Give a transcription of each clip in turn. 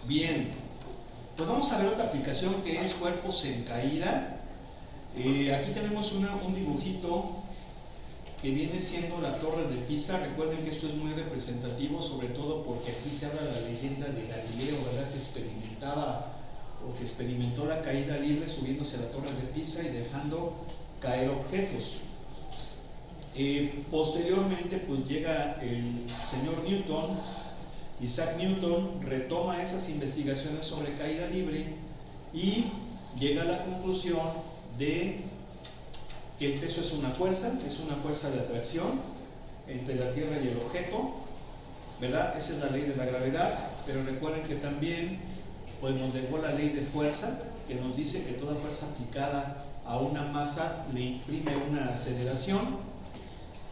Bien, pues vamos a ver otra aplicación que es cuerpos en caída. Aquí tenemos un dibujito que viene siendo la Torre de Pisa. Recuerden que esto es muy representativo, sobre todo porque aquí se habla la leyenda de Galileo, ¿verdad? Que experimentó la caída libre subiéndose a la Torre de Pisa y dejando caer objetos. Posteriormente pues llega el señor Newton, Isaac Newton, retoma esas investigaciones sobre caída libre y llega a la conclusión de que el peso es una fuerza de atracción entre la Tierra y el objeto, ¿verdad? Esa es la ley de la gravedad, pero recuerden que también pues, nos dejó la ley de fuerza, que nos dice que toda fuerza aplicada a una masa le imprime una aceleración,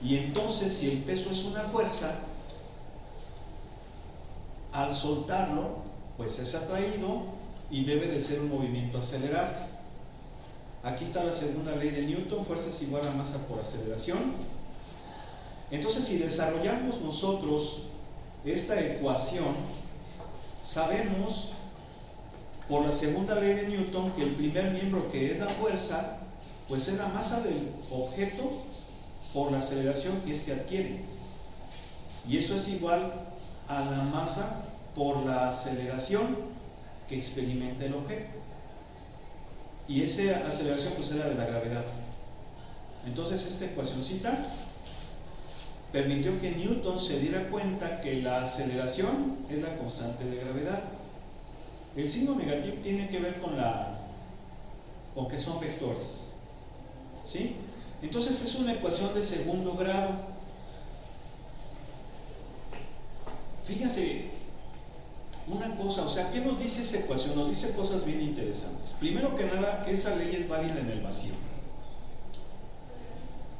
y entonces si el peso es una fuerza, al soltarlo, pues es atraído y debe de ser un movimiento acelerado. Aquí está la segunda ley de Newton, fuerza es igual a masa por aceleración. Entonces, si desarrollamos nosotros esta ecuación, sabemos por la segunda ley de Newton que el primer miembro, que es la fuerza, pues es la masa del objeto por la aceleración que éste adquiere. Y eso es igual a la masa por la aceleración que experimenta el objeto. Y esa aceleración pues era de la gravedad. Entonces esta ecuacioncita permitió que Newton se diera cuenta que la aceleración es la constante de gravedad. El signo negativo tiene que ver con que son vectores, ¿sí? Entonces es una ecuación de segundo grado. Fíjense una cosa, o sea, ¿qué nos dice esa ecuación? Nos dice cosas bien interesantes. Primero que nada, esa ley es válida en el vacío.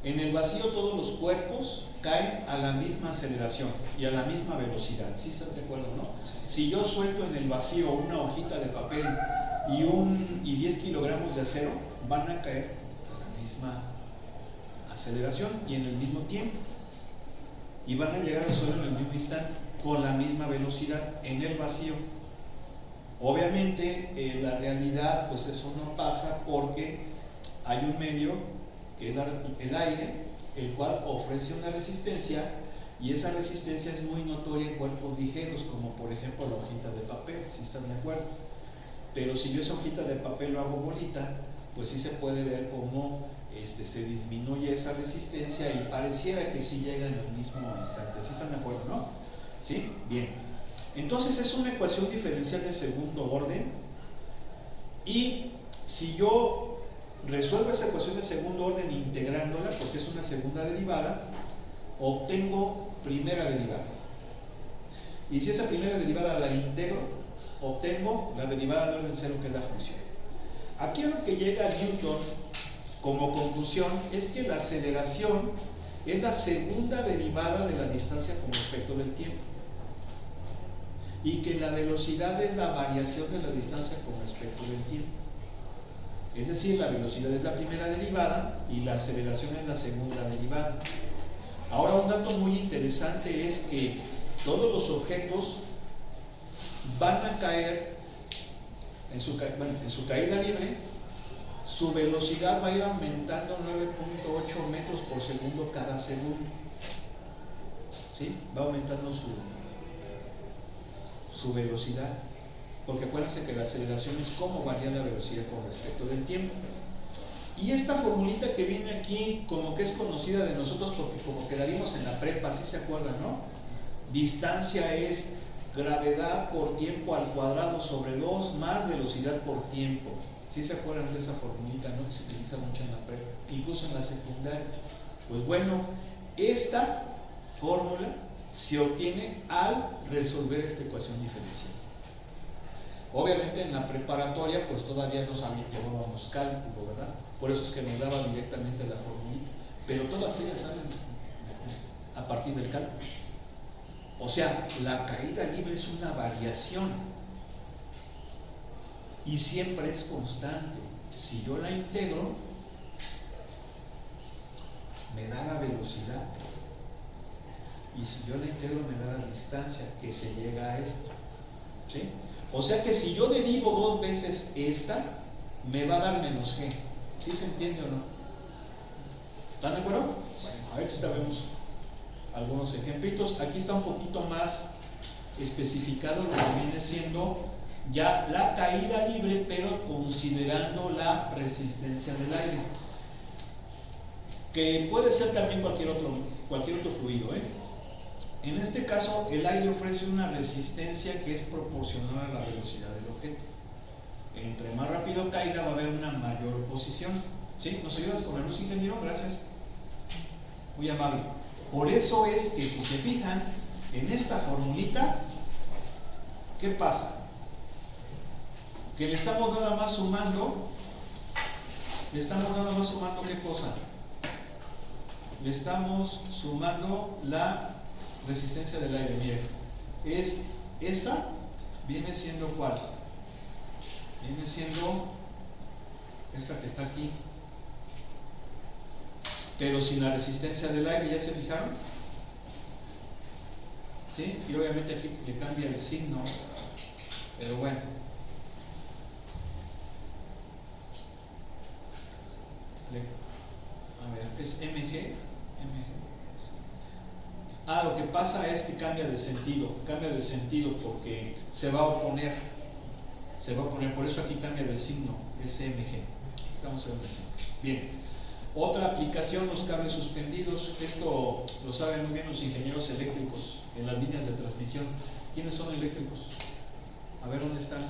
En el vacío todos los cuerpos caen a la misma aceleración y a la misma velocidad. ¿Sí están de acuerdo, no? Si yo suelto en el vacío una hojita de papel y 10 kilogramos de acero, van a caer a la misma aceleración y en el mismo tiempo. Y van a llegar al suelo en el mismo instante, con la misma velocidad en el vacío. Obviamente en la realidad pues eso no pasa porque hay un medio que es el aire, el cual ofrece una resistencia, y esa resistencia es muy notoria en cuerpos ligeros, como por ejemplo la hojita de papel, si están de acuerdo. Pero si yo esa hojita de papel lo hago bolita, pues sí se puede ver cómo se disminuye esa resistencia y pareciera que sí llega en el mismo instante. ¿Sí están de acuerdo, no? ¿Sí? Bien. Entonces es una ecuación diferencial de segundo orden, y si yo resuelvo esa ecuación de segundo orden integrándola, porque es una segunda derivada, obtengo primera derivada. Y si esa primera derivada la integro, obtengo la derivada de orden cero, que es la función. Aquí a lo que llega Newton como conclusión es que la aceleración es la segunda derivada de la distancia con respecto del tiempo, y que la velocidad es la variación de la distancia con respecto del tiempo. Es decir, la velocidad es la primera derivada y la aceleración es la segunda derivada. Ahora, un dato muy interesante es que todos los objetos van a caer en su caída libre. Su velocidad va a ir aumentando 9.8 metros por segundo cada segundo. ¿Sí? Va aumentando su velocidad, porque acuérdense que la aceleración es cómo varía la velocidad con respecto del tiempo. Y esta formulita que viene aquí, como que es conocida de nosotros porque como que la vimos en la prepa, ¿sí se acuerdan, no? Distancia es gravedad por tiempo al cuadrado sobre 2 más velocidad por tiempo. ¿Sí se acuerdan de esa formulita, no? Que se utiliza mucho en la prepa, incluso en la secundaria. Pues bueno, esta fórmula se obtiene al resolver esta ecuación diferencial. Obviamente en la preparatoria pues todavía no llevábamos cálculo, ¿verdad? Por eso es que nos daba directamente la formulita, pero todas ellas salen a partir del cálculo. O sea, la caída libre es una variación y siempre es constante. Si yo la integro, me da la velocidad, y si yo la integro me da la distancia que se llega a esto, ¿sí? O sea que si yo derivo 2 veces esta, me va a dar menos g. ¿Sí se entiende o no? ¿Están de acuerdo? Bueno, a ver si vemos algunos ejemplitos. Aquí está un poquito más especificado lo que viene siendo ya la caída libre, pero considerando la resistencia del aire, que puede ser también cualquier otro fluido, ¿eh? En este caso, el aire ofrece una resistencia que es proporcional a la velocidad del objeto. Entre más rápido caiga, va a haber una mayor oposición. ¿Sí? ¿Nos ayudas con la luz, ingeniero? Gracias. Muy amable. Por eso es que si se fijan en esta formulita, ¿qué pasa? Que le estamos nada más sumando ¿qué cosa? Le estamos sumando la resistencia del aire. Miren, es esta, viene siendo ¿cuál? Viene siendo esta que está aquí, pero sin la resistencia del aire. ¿Ya se fijaron? ¿Sí? Y obviamente aquí le cambia el signo, pero bueno. A ver, es MG. Lo que pasa es que cambia de sentido porque se va a oponer, por eso aquí cambia de signo, es MG. Estamos en bien. Otra aplicación, los cables suspendidos. Esto lo saben muy bien los ingenieros eléctricos en las líneas de transmisión. ¿Quiénes son eléctricos? A ver, ¿dónde están?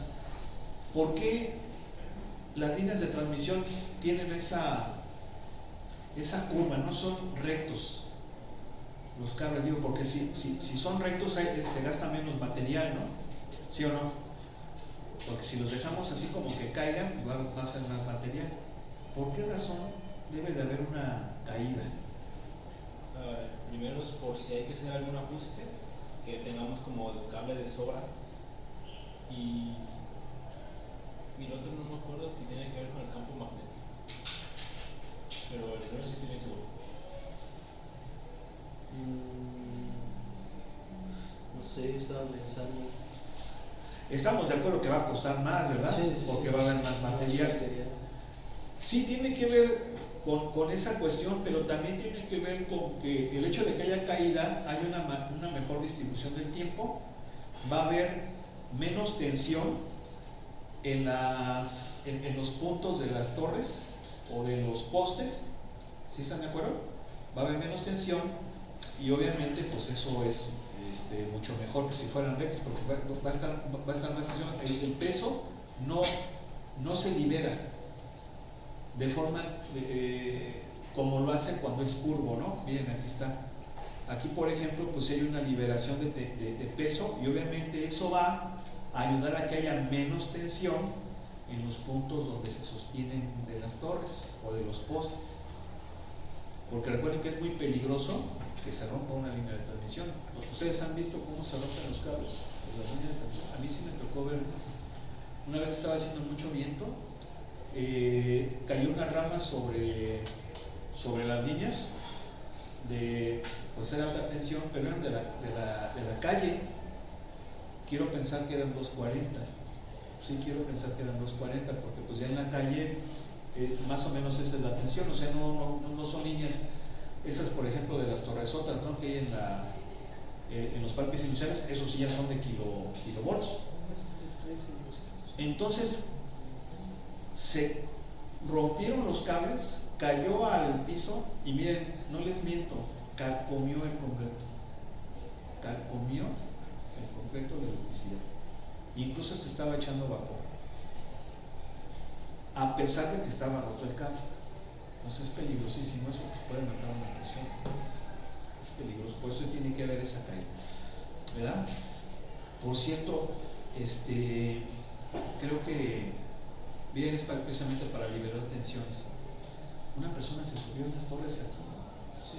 ¿Por qué las líneas de transmisión tienen esa curva? No son rectos los cables, digo, porque si son rectos se gasta menos material, ¿no? ¿Sí o no? Porque si los dejamos así como que caigan, va a ser más material. ¿Por qué razón debe de haber una caída? Primero es por si hay que hacer algún ajuste, que tengamos como el cable de sobra. Y el otro no me acuerdo si tiene que ver con el campo magnético, pero el primero sí estoy bien seguro. No sé, estaba pensando. Estamos de acuerdo que va a costar más, ¿verdad? Sí, porque va a haber más material. Sí tiene que ver con esa cuestión, pero también tiene que ver con que el hecho de que haya caída, hay una mejor distribución del tiempo, va a haber menos tensión en los puntos de las torres o de los postes. ¿Sí están de acuerdo? Va a haber menos tensión y obviamente pues eso es mucho mejor que si fueran rectas, porque va a estar más tensión. El peso no se libera de forma como lo hace cuando es curvo, ¿no? Miren, aquí está. Aquí, por ejemplo, pues hay una liberación de peso y obviamente eso va a ayudar a que haya menos tensión en los puntos donde se sostienen de las torres o de los postes. Porque recuerden que es muy peligroso que se rompa una línea de transmisión. ¿Ustedes han visto cómo se rompen los cables de la línea de transmisión? A mí sí me tocó ver. Una vez estaba haciendo mucho viento, cayó una rama sobre las líneas de, pues era alta tensión, pero eran de la calle. Quiero pensar que eran 240. Sí, quiero pensar que eran 240, porque pues ya en la calle más o menos esa es la tensión. O sea, no son líneas esas, por ejemplo, de las torresotas, ¿no?, que hay en los parques industriales. Esos sí ya son de kilovolts. Entonces se rompieron los cables, cayó al piso y miren, no les miento, carcomió el concreto de electricidad, incluso se estaba echando vapor a pesar de que estaba roto el cable. Entonces es peligrosísimo, eso pues puede matar una persona, es peligroso, por eso tiene que haber esa caída, ¿verdad? Por cierto, creo que bien es precisamente para liberar tensiones. Una persona se subió en las torres aquí. Sí.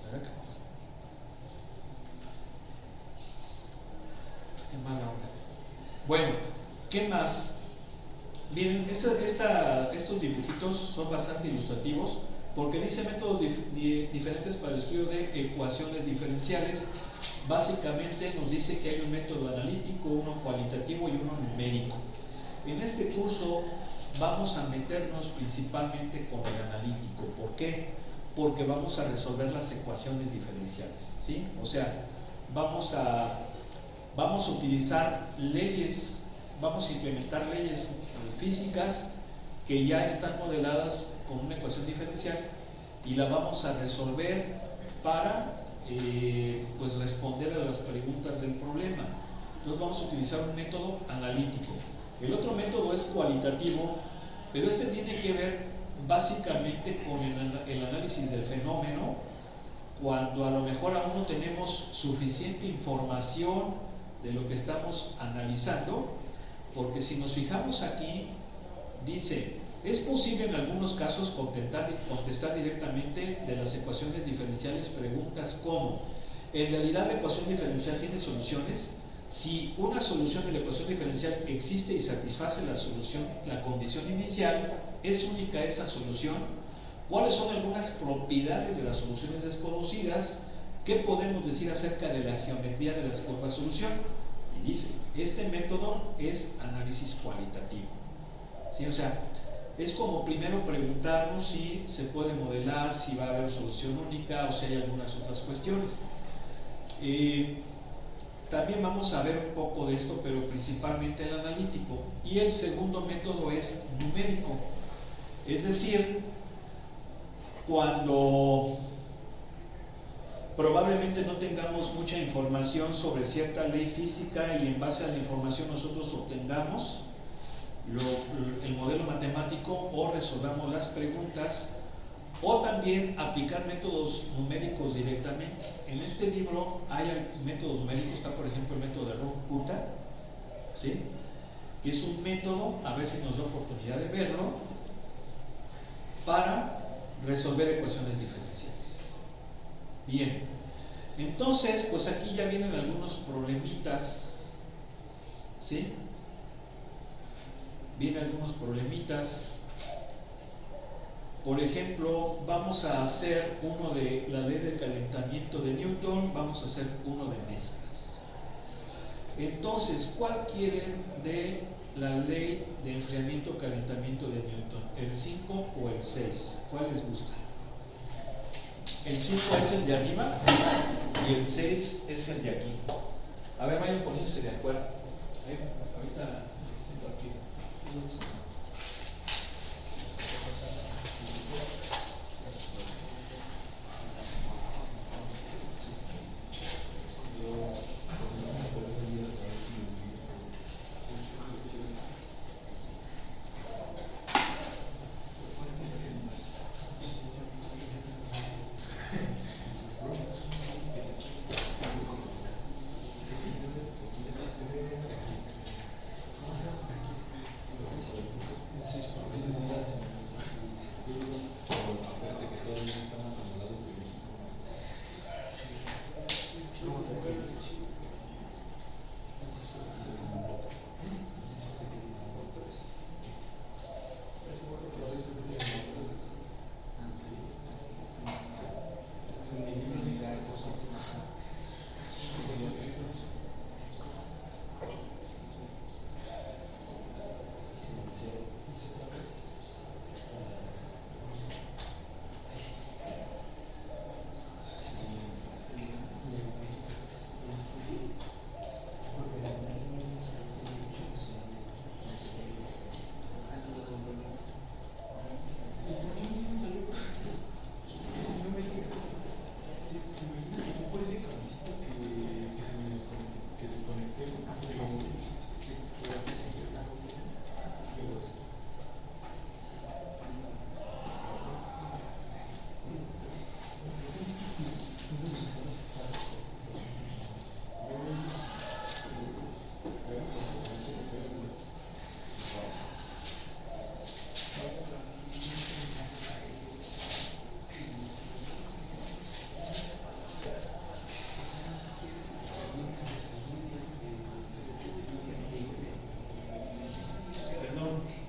¿Verdad que pues qué mala onda. Bueno, ¿qué más? Bien, estos dibujitos son bastante ilustrativos. Porque dice métodos diferentes para el estudio de ecuaciones diferenciales. Básicamente nos dice que hay un método analítico, uno cualitativo y uno numérico. En este curso vamos a meternos principalmente con el analítico. ¿Por qué? Porque vamos a resolver las ecuaciones diferenciales, ¿sí? O sea, vamos a utilizar leyes, vamos a implementar leyes físicas que ya están modeladas con una ecuación diferencial y la vamos a resolver para pues responder a las preguntas del problema. Entonces vamos a utilizar un método analítico. El otro método es cualitativo, pero este tiene que ver básicamente con el análisis del fenómeno, cuando a lo mejor aún no tenemos suficiente información de lo que estamos analizando, porque si nos fijamos aquí, dice, es posible en algunos casos contestar directamente de las ecuaciones diferenciales preguntas como, ¿en realidad la ecuación diferencial tiene soluciones? Si una solución de la ecuación diferencial existe y satisface la condición inicial, ¿es única esa solución? ¿Cuáles son algunas propiedades de las soluciones desconocidas? ¿Qué podemos decir acerca de la geometría de las curvas solución? Y dice, este método es análisis cualitativo. ¿Sí? O sea, es como primero preguntarnos si se puede modelar, si va a haber solución única o si hay algunas otras cuestiones. También vamos a ver un poco de esto, pero principalmente el analítico. Y el segundo método es numérico. Es decir, cuando probablemente no tengamos mucha información sobre cierta ley física y en base a la información nosotros obtengamos el modelo matemático o resolvamos las preguntas, o también aplicar métodos numéricos directamente. En este libro hay métodos numéricos, está por ejemplo el método de Runge-Kutta, ¿sí? Que es un método, a ver si nos da oportunidad de verlo, para resolver ecuaciones diferenciales. Bien, entonces pues aquí ya vienen algunos problemitas, ¿sí? Vienen algunos problemitas. Por ejemplo, vamos a hacer uno de la ley del calentamiento de Newton, vamos a hacer uno de mezclas. Entonces, ¿cuál quieren de la ley de enfriamiento-calentamiento de Newton? ¿El 5 o el 6? ¿Cuál les gusta? El 5 es el de arriba y el 6 es el de aquí. A ver, vayan poniéndose de acuerdo. Ahorita siento aquí.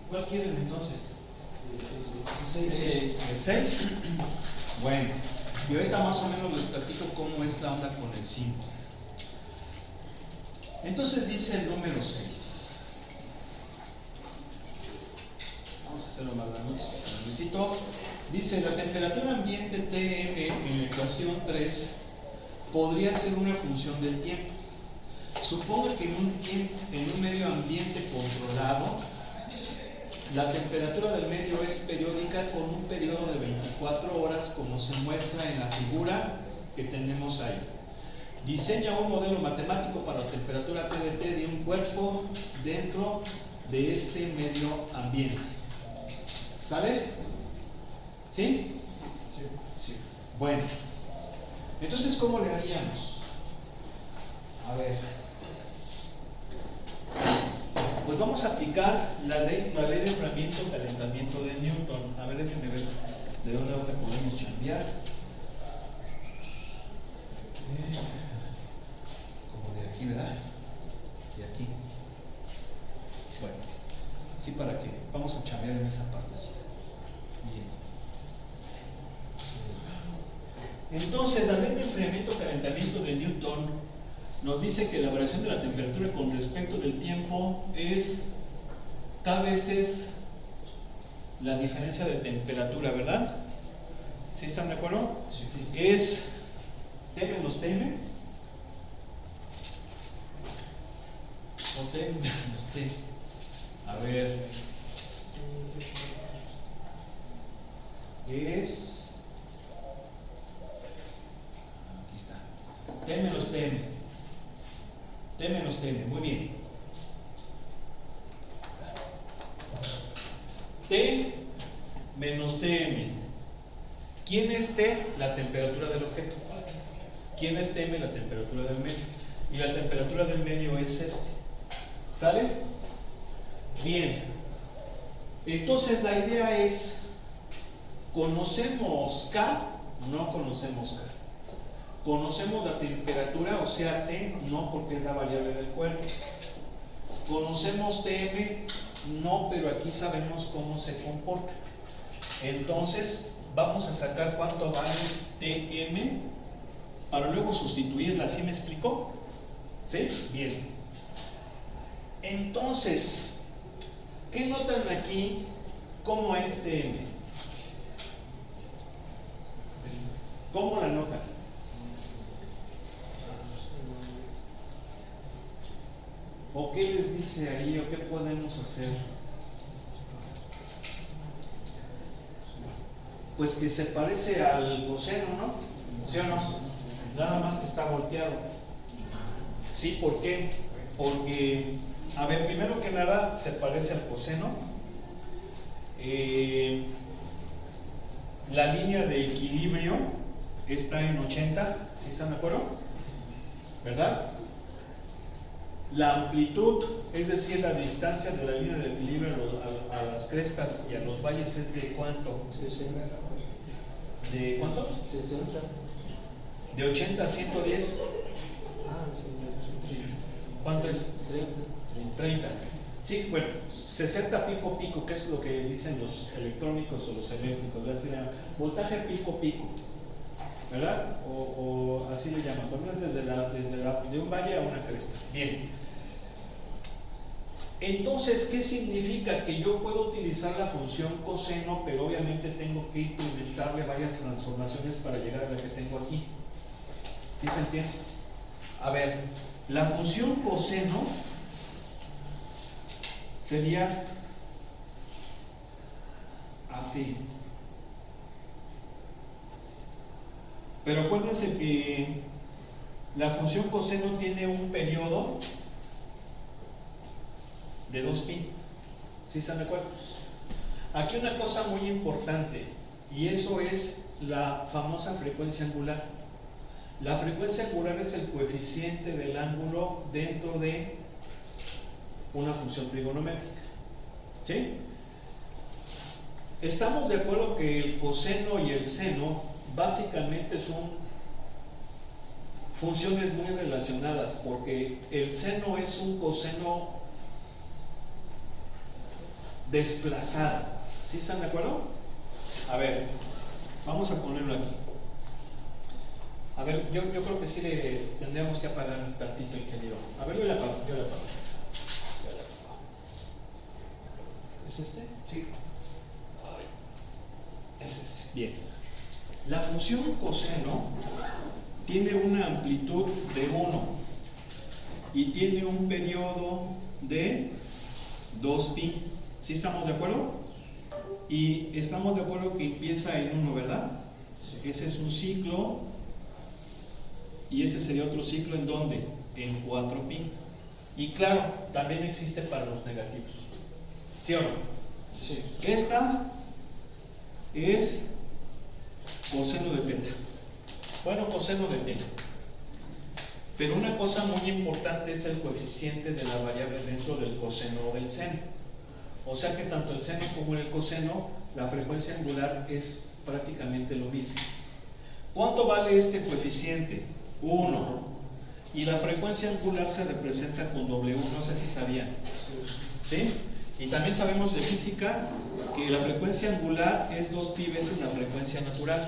¿Cuál quieren entonces? Sí. ¿El 6? Bueno, y ahorita más o menos les platico cómo es la onda con el 5. Entonces dice el número 6. Vamos a hacerlo más grande. Necesito. Dice, la temperatura ambiente Tm en la ecuación 3 podría ser una función del tiempo. Suponga que en un medio ambiente controlado, la temperatura del medio es periódica con un periodo de 24 horas, como se muestra en la figura que tenemos ahí. Diseña un modelo matemático para la temperatura PdT de un cuerpo dentro de este medio ambiente. ¿Sale? ¿Sí? Sí. Bueno, entonces, ¿cómo le haríamos? A ver. Pues vamos a aplicar la ley de enfriamiento y calentamiento de Newton. A ver, déjenme ver de dónde podemos cambiar. Como de aquí, ¿verdad? De aquí. Bueno, sí, ¿para qué? Vamos a chambear en esa partecita. Bien. Entonces, la ley de enfriamiento y calentamiento de Newton nos dice que la variación de la temperatura con respecto del tiempo es K veces la diferencia de temperatura, ¿verdad? ¿Sí están de acuerdo? Sí. Es T menos Tm o T menos T. A ver, es, aquí está, T menos Tm. T menos Tm, muy bien. T menos Tm. ¿Quién es T? La temperatura del objeto. ¿Quién es Tm? La temperatura del medio. Y la temperatura del medio es este. ¿Sale? Bien. Entonces la idea es, ¿conocemos K? No conocemos K. Conocemos la temperatura, o sea, T, no, porque es la variable del cuerpo. Conocemos Tm, no, pero aquí sabemos cómo se comporta. Entonces, vamos a sacar cuánto vale Tm para luego sustituirla. ¿Sí me explicó? ¿Sí? Bien. Entonces, ¿qué notan aquí? ¿Cómo es Tm? ¿Cómo la notan? ¿O qué les dice ahí? ¿O qué podemos hacer? Pues que se parece al coseno, ¿no? ¿Sí o no? Nada más que está volteado. ¿Sí? ¿Por qué? Porque, a ver, primero que nada, se parece al coseno. La línea de equilibrio está en 80, ¿sí están de acuerdo? ¿Verdad? La amplitud, es decir, la distancia de la línea de equilibrio a las crestas y a los valles es de ¿cuánto? 60. ¿De cuánto? 60. De 80 a 110. Ah, sí. ¿Cuánto es? 30. 30. Sí, bueno, 60 pico pico, que es lo que dicen los electrónicos o los eléctricos, ¿verdad? Se llama voltaje pico pico, ¿verdad? O así le llaman, cuando es de un valle a una cresta. Bien. Entonces, ¿qué significa? Que yo puedo utilizar la función coseno, pero obviamente tengo que implementarle varias transformaciones para llegar a la que tengo aquí. ¿Sí se entiende? A ver, la función coseno sería así. Pero acuérdense que la función coseno tiene un periodo de 2π. ¿Sí están de acuerdo? Aquí una cosa muy importante, y eso es la famosa frecuencia angular. La frecuencia angular es el coeficiente del ángulo dentro de una función trigonométrica. ¿Sí? Estamos de acuerdo que el coseno y el seno básicamente son funciones muy relacionadas, porque el seno es un coseno desplazado. ¿Sí están de acuerdo? A ver, vamos a ponerlo aquí. A ver, yo creo que sí le tendríamos que apagar tantito, ingeniero. A ver, yo le apago. ¿Es este? Sí. Es este. Bien. La función coseno tiene una amplitud de 1 y tiene un periodo de 2pi. ¿Sí estamos de acuerdo? Y estamos de acuerdo que empieza en 1, ¿verdad? Sí. Ese es un ciclo y ese sería otro ciclo, ¿en dónde? En 4pi. Y claro, también existe para los negativos. ¿Sí o no? Sí. Esta es coseno de teta. Bueno, coseno de teta. Pero una cosa muy importante es el coeficiente de la variable dentro del coseno o del seno. O sea que tanto el seno como el coseno, la frecuencia angular es prácticamente lo mismo. ¿Cuánto vale este coeficiente? 1. Y la frecuencia angular se representa con W, no sé si sabían. ¿Sí? Y también sabemos de física que la frecuencia angular es 2pi veces la frecuencia natural.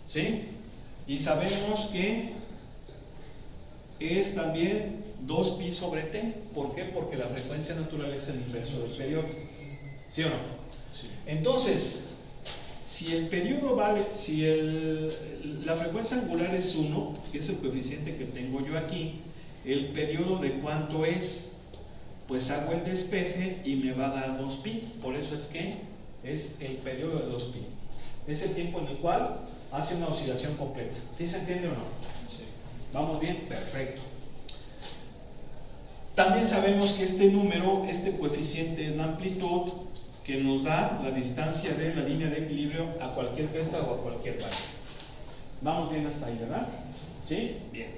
¿Sí? Y sabemos que es también 2pi sobre t. ¿Por qué? Porque la frecuencia natural es el inverso del periodo. ¿Sí o no? Sí. Entonces, si el periodo vale, si la frecuencia angular es 1, que es el coeficiente que tengo yo aquí, el periodo de cuánto es, pues hago el despeje y me va a dar 2pi. Por eso es que es el periodo de 2pi. Es el tiempo en el cual hace una oscilación completa. ¿Sí se entiende o no? Sí. ¿Vamos bien? Perfecto. También sabemos que este número, este coeficiente es la amplitud que nos da la distancia de la línea de equilibrio a cualquier cresta o a cualquier valle. Vamos bien hasta ahí, ¿verdad? ¿Sí? Bien.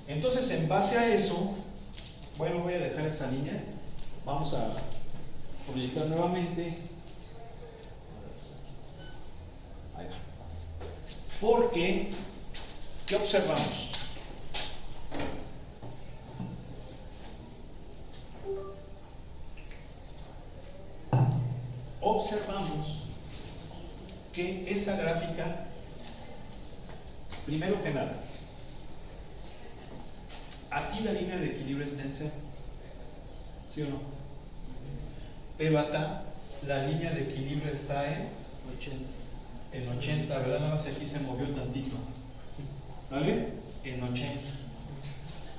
Entonces, en base a eso, bueno, voy a dejar esa línea. Vamos a proyectar nuevamente. Ahí va. Porque, ¿qué observamos? Observamos que esa gráfica, primero que nada, aquí la línea de equilibrio está en cero, ¿sí o no? Pero acá la línea de equilibrio está en 80, ¿verdad? Nada más aquí se movió tantito, ¿vale? En 80.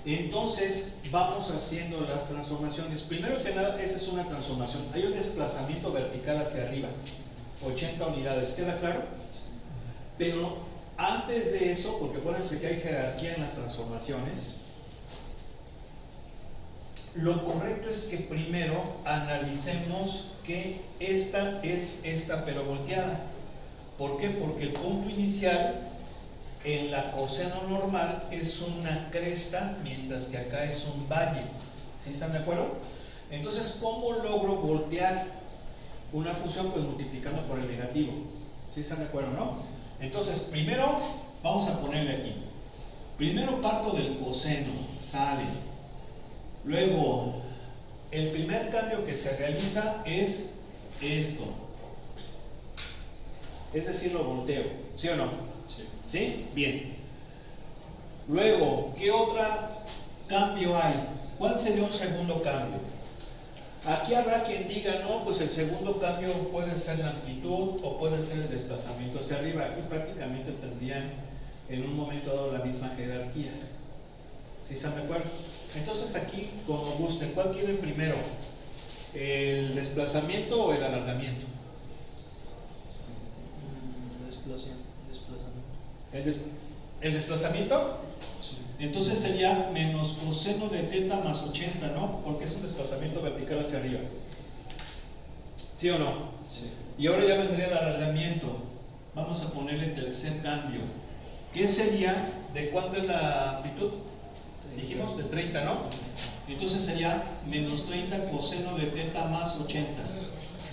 Entonces vamos haciendo las transformaciones. Primero que nada, esa es una transformación. Hay un desplazamiento vertical hacia arriba, 80 unidades, ¿queda claro? Pero antes de eso, porque acuérdense que hay jerarquía en las transformaciones, lo correcto es que primero analicemos que esta es esta pero volteada. ¿Por qué? Porque el punto inicial en la coseno normal es una cresta, mientras que acá es un valle. ¿Sí están de acuerdo? Entonces, ¿cómo logro voltear una función? Pues multiplicando por el negativo. ¿Sí están de acuerdo, no? Entonces, primero vamos a ponerle aquí. Primero parto del coseno, sale. Luego, el primer cambio que se realiza es esto. Es decir, lo volteo. ¿Sí o no? Sí. ¿Sí? Bien. Luego, ¿qué otro cambio hay? ¿Cuál sería un segundo cambio? Aquí habrá quien diga, no, pues el segundo cambio puede ser la amplitud o puede ser el desplazamiento hacia arriba. Aquí prácticamente tendrían en un momento dado la misma jerarquía. ¿Sí están de acuerdo? Entonces aquí, como gusten, ¿cuál quieren primero? ¿El desplazamiento o el alargamiento? ¿El desplazamiento? Sí. Entonces sería menos coseno de teta más 80, ¿no? Porque es un desplazamiento vertical hacia arriba. ¿Sí o no? Sí. Y ahora ya vendría el alargamiento. Vamos a ponerle tercer cambio. ¿Qué sería? ¿De cuánto es la amplitud? Dijimos de 30, ¿no? Entonces sería menos 30 coseno de teta más 80.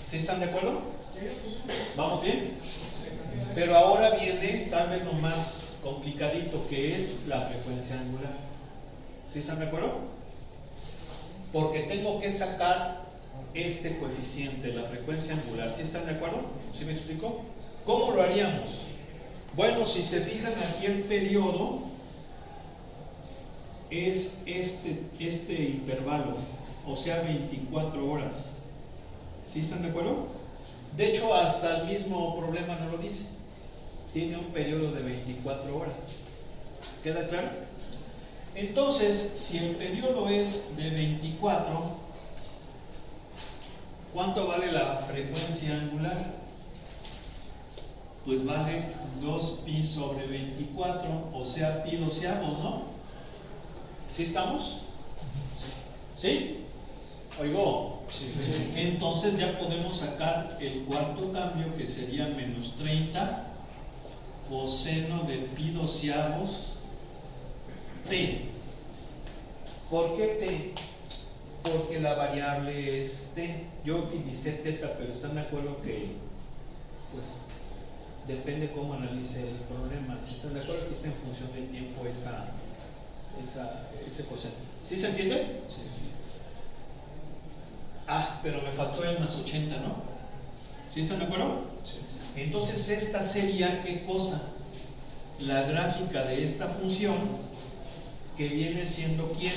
¿Sí están de acuerdo? ¿Vamos bien? Pero ahora viene tal vez lo más complicadito, que es la frecuencia angular. ¿Sí están de acuerdo? Porque tengo que sacar este coeficiente, la frecuencia angular. ¿Sí están de acuerdo? ¿Sí me explico? ¿Cómo lo haríamos? Bueno, si se fijan aquí el periodo es este intervalo, o sea 24 horas. ¿Sí están de acuerdo? De hecho, hasta el mismo problema no lo dice. Tiene un periodo de 24 horas. ¿Queda claro? Entonces, si el periodo es de 24, ¿cuánto vale la frecuencia angular? Pues vale 2pi sobre 24, o sea, pi doceavos, ¿no? ¿Sí estamos? ¿Sí? Oigo. Sí. Entonces ya podemos sacar el cuarto cambio, que sería menos 30 coseno de pi doceavos t. ¿Por qué t? Porque la variable es t. Yo utilicé teta, pero están de acuerdo que pues depende cómo analice el problema. Si están de acuerdo que está en función del tiempo ese coseno. ¿Sí se entiende? Sí. Ah, pero me faltó el más 80, ¿no? ¿Sí están de acuerdo? Sí. Entonces esta sería, ¿qué cosa? La gráfica de esta función, que viene siendo ¿quién?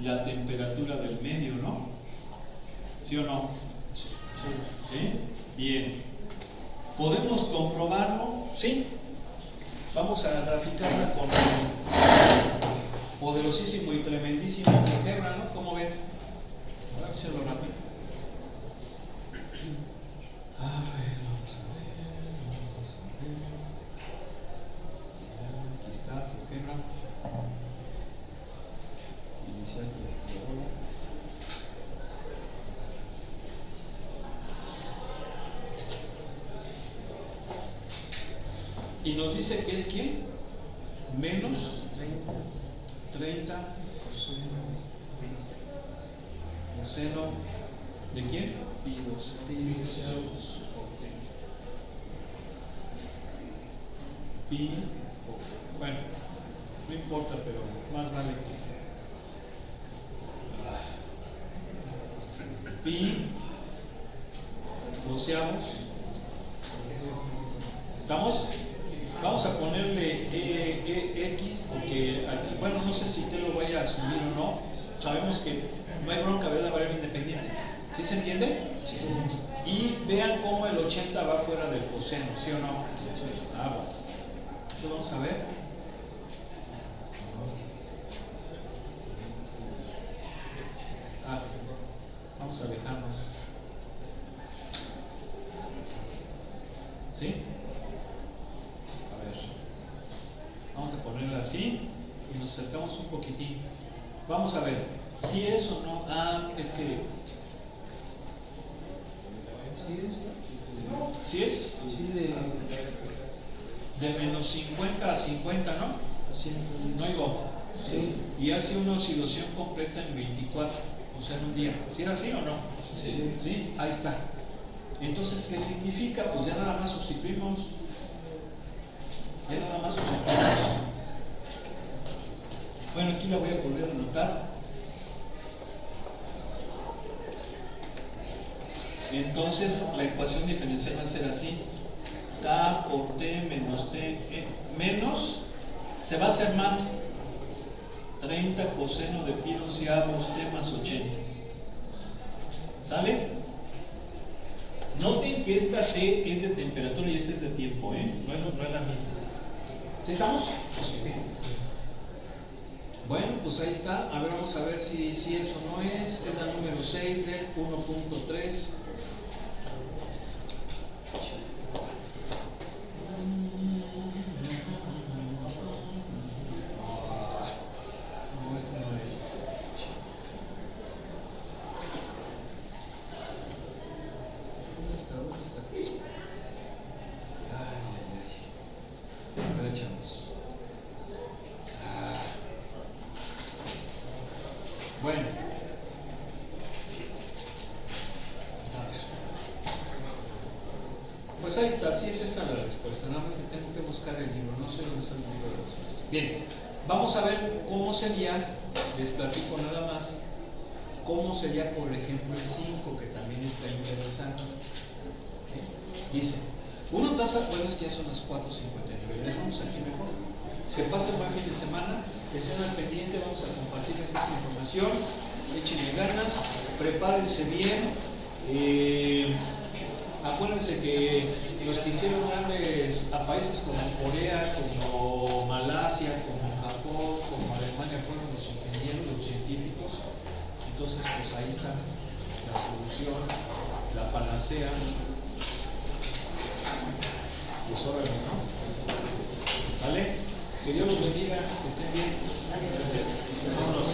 La temperatura del medio, ¿no? ¿Sí o no? Sí. ¿Sí? Bien. ¿Podemos comprobarlo? Sí. Vamos a graficarla con el poderosísimo y tremendísimo GeoGebra, ¿no? ¿Cómo ven? Voy a hacerlo rápido. A ver, vamos a ver. Aquí está GeoGebra. Iniciar GeoGebra. Y nos dice que es ¿quién? Menos 30 coseno ¿de quién? Pi doceavos. Pi, bueno, no importa, pero más vale que pi doceavos. ¿Estamos? Vamos a ponerle X, porque aquí, bueno, no sé si te lo vaya a asumir o no. Sabemos que no hay bronca de la variable independiente. ¿Sí se entiende? Sí. Y vean cómo el 80 va fuera del coseno, ¿sí o no? Sí. Aguas. Entonces vamos a ver. Vamos a alejarnos. ¿Sí? A ver. Vamos a ponerla así y nos acercamos un poquitín. Vamos a ver si es o no. Es que. ¿Sí es? Sí, De menos 50 a 50, ¿no? No oigo. Sí. Y hace una oscilación completa en 24, o sea, en un día. ¿Sí era así o no? Sí. Sí, ahí está. Entonces, ¿qué significa? Pues ya nada más sustituimos. Ya nada más sustituimos. Bueno, aquí la voy a volver a anotar. Entonces, la ecuación diferencial va a ser así. K por T menos T menos, se va a hacer más 30 coseno de pi doceavos T más 80. ¿Sale? Noten que esta T es de temperatura y esta es de tiempo, ¿eh? No es la misma. ¿Sí estamos? Bueno, pues ahí está. A ver, vamos a ver si es o no es. Es la número 6 del 1.3. No, esta no es. ¿Dónde está? ¿Dónde está? Ay, ay, ay. A ver, chavos. Bueno. A ver. Pues ahí está, sí es esa la respuesta. Nada más que tengo que buscar el libro. No sé dónde está el libro de respuestas. Bien, vamos a ver cómo sería. Les platico nada más ¿Cómo sería, por ejemplo, el 5, que también está interesante? Dice, una tasa, bueno, es que ya son las 4:59, le dejamos aquí mejor. Que pasen buen fin de semana, que estén al pendiente, vamos a compartirles esa información, échenle ganas, prepárense bien. Acuérdense que los que hicieron grandes a países como Corea, como Malasia, como Japón, como Alemania fueron los ingenieros, los científicos. Entonces, pues ahí está la solución, la panacea. Pues órale, ¿no? ¿Vale? Que Dios los bendiga, que estén bien. Vámonos.